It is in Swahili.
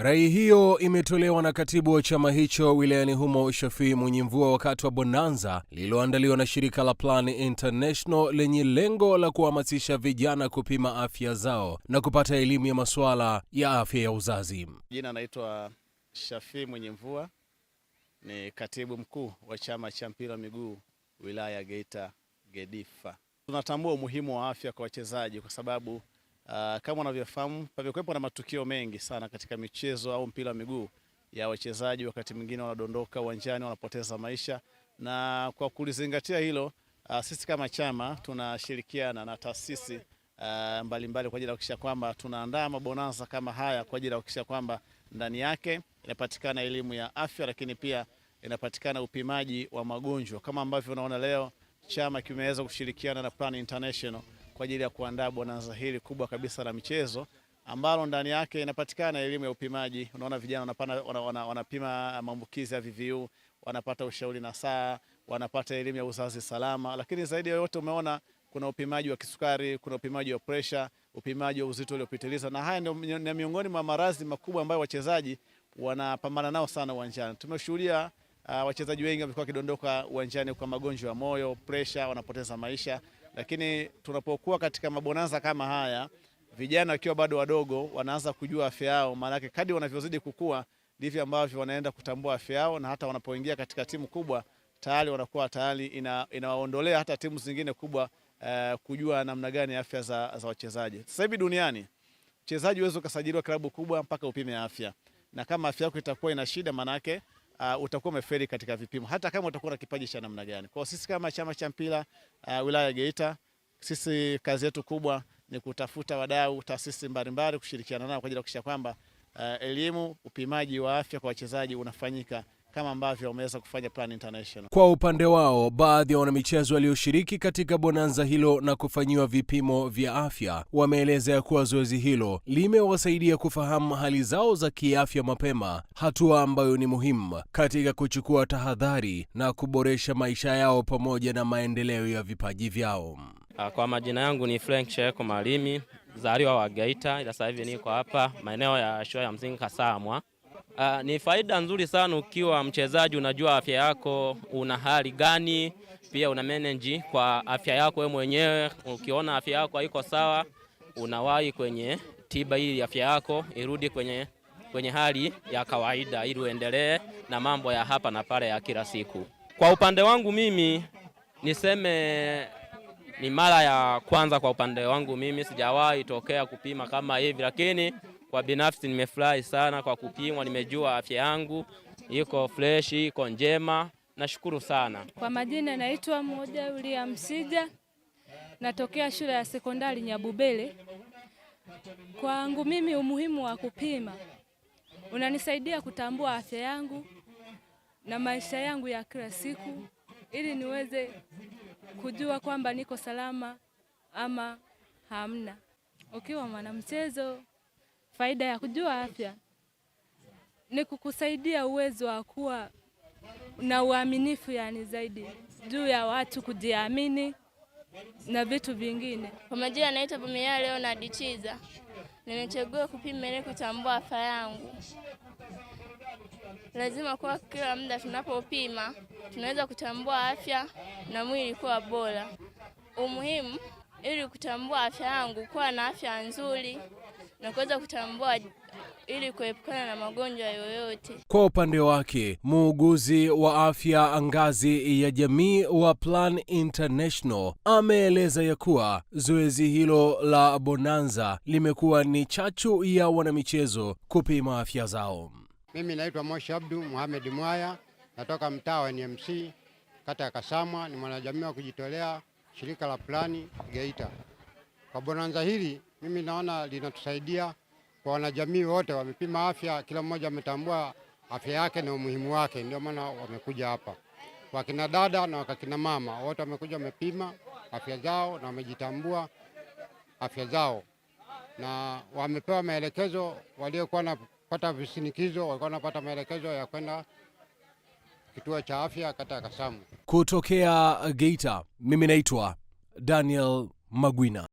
Rai hiyo imetolewa na katibu wa chama hicho wilayani humo Shafii Mwenyemvua wakati wa bonanza lililoandaliwa na shirika la Plan International lenye lengo la kuhamasisha vijana kupima afya zao na kupata elimu ya masuala ya afya ya uzazi. Jina naitwa Shafii Mwenyemvua, ni katibu mkuu wa chama cha mpira wa miguu wilaya ya Geita GEDIFA. Tunatambua umuhimu wa afya kwa wachezaji kwa sababu kama unavyofahamu pamekuwepo na matukio mengi sana katika michezo au mpira wa miguu ya wachezaji, wakati mwingine wanadondoka uwanjani, wanapoteza maisha, na kwa kulizingatia hilo sisi kama chama tunashirikiana na taasisi mbalimbali kwa ajili ya kuhakikisha kwamba tunaandaa mabonanza kama haya kwa ajili ya kuhakikisha kwamba ndani yake inapatikana elimu ya afya, lakini pia inapatikana upimaji wa magonjwa. Kama ambavyo unaona leo chama kimeweza kushirikiana na Plan International kwa ajili ya kuandaa bonanza hili kubwa kabisa la michezo ambalo ndani yake inapatikana elimu ya upimaji. Unaona vijana wanapima maambukizi ya VVU, wanapata ushauri na saa, wanapata elimu ya uzazi salama, lakini zaidi ya yote umeona kuna upimaji wa kisukari, kuna upimaji wa pressure, upimaji wa uzito uliopitiliza, na haya ndio miongoni mwa maradhi makubwa ambayo wachezaji wanapambana nao sana uwanjani. Tumeshuhudia wachezaji wengi wamekuwa kidondoka uwanjani kwa magonjwa ya moyo, pressure, wanapoteza maisha. Lakini tunapokuwa katika mabonanza kama haya, vijana wakiwa bado wadogo wanaanza kujua afya yao, maana kadri wanavyozidi kukua ndivyo ambavyo wanaenda kutambua afya yao, na hata wanapoingia katika timu kubwa tayari wanakuwa tayari inawaondolea hata timu zingine kubwa kujua namna gani afya za wachezaji. Sasa hivi duniani mchezaji uwezo ukasajiliwa klabu kubwa mpaka upime afya, na kama afya yako itakuwa ina shida, maana yake utakuwa umefeli katika vipimo hata kama utakuwa na kipaji cha namna gani. Kwa sisi kama chama cha mpira wilaya ya Geita, sisi kazi yetu kubwa ni kutafuta wadau, taasisi mbalimbali, kushirikiana nao kwa ajili ya kuhakikisha kwamba elimu, upimaji wa afya kwa wachezaji unafanyika kama ambavyo wameweza kufanya Plan International. Kwa upande wao, baadhi ya wanamichezo walioshiriki katika bonanza hilo na kufanyiwa vipimo vya afya wameeleza ya kuwa zoezi hilo limewasaidia kufahamu hali zao za kiafya mapema, hatua ambayo ni muhimu katika kuchukua tahadhari na kuboresha maisha yao pamoja na maendeleo ya vipaji vyao. Kwa majina yangu ni Frank Sheko Malimi, mzaliwa wa Geita, ila sasa hivi niko hapa maeneo ya shule ya msingi Kasamwa. Ni faida nzuri sana ukiwa mchezaji, unajua afya yako una hali gani, pia una manage kwa afya yako wewe mwenyewe. Ukiona afya yako haiko sawa, unawahi kwenye tiba ili afya yako irudi kwenye hali ya kawaida ili uendelee na mambo ya hapa na pale ya kila siku. Kwa upande wangu mimi niseme ni mara ya kwanza kwa upande wangu mimi, sijawahi tokea kupima kama hivi, lakini kwa binafsi nimefurahi sana kwa kupimwa, nimejua afya yangu iko fresh, iko njema. Nashukuru sana. Kwa majina naitwa Moja William Sija, natokea shule ya sekondari Nyabubele. Kwangu mimi umuhimu wa kupima unanisaidia kutambua afya yangu na maisha yangu ya kila siku ili niweze kujua kwamba niko salama ama hamna. Ukiwa mwanamchezo, faida ya kujua afya ni kukusaidia uwezo wa kuwa na uaminifu, yani zaidi juu ya watu kujiamini na vitu vingine. Kwa majina naitwa Bumia Leonard Chiza. Nimechagua kupima ili kutambua afya yangu. Lazima kwa kila muda tunapopima tunaweza kutambua afya na mwili kuwa bora. Umuhimu ili kutambua afya yangu, kuwa na afya nzuri na kuweza kutambua ili kuepukana na magonjwa yoyote. Kwa upande wake, muuguzi wa afya ngazi ya jamii wa Plan International ameeleza ya kuwa zoezi hilo la bonanza limekuwa ni chachu ya wanamichezo kupima afya zao. Mimi naitwa Moshi Abdu Mohamed Mwaya, natoka mtaa wa NMC kata ya Kasamwa, ni mwanajamii wa kujitolea shirika la Plani Geita. Kwa bonanza hili mimi naona linatusaidia kwa wanajamii wote, wamepima afya, kila mmoja ametambua afya yake na umuhimu wake, ndio maana wamekuja hapa. Kwa kina dada na wakina mama wote wamekuja, wamepima afya zao na wamejitambua afya zao, na wamepewa maelekezo. Waliokuwa wanapata visinikizo walikuwa wanapata maelekezo ya kwenda kituo cha afya kata ya Kasamwa. Kutokea Geita, mimi naitwa Daniel Magwina.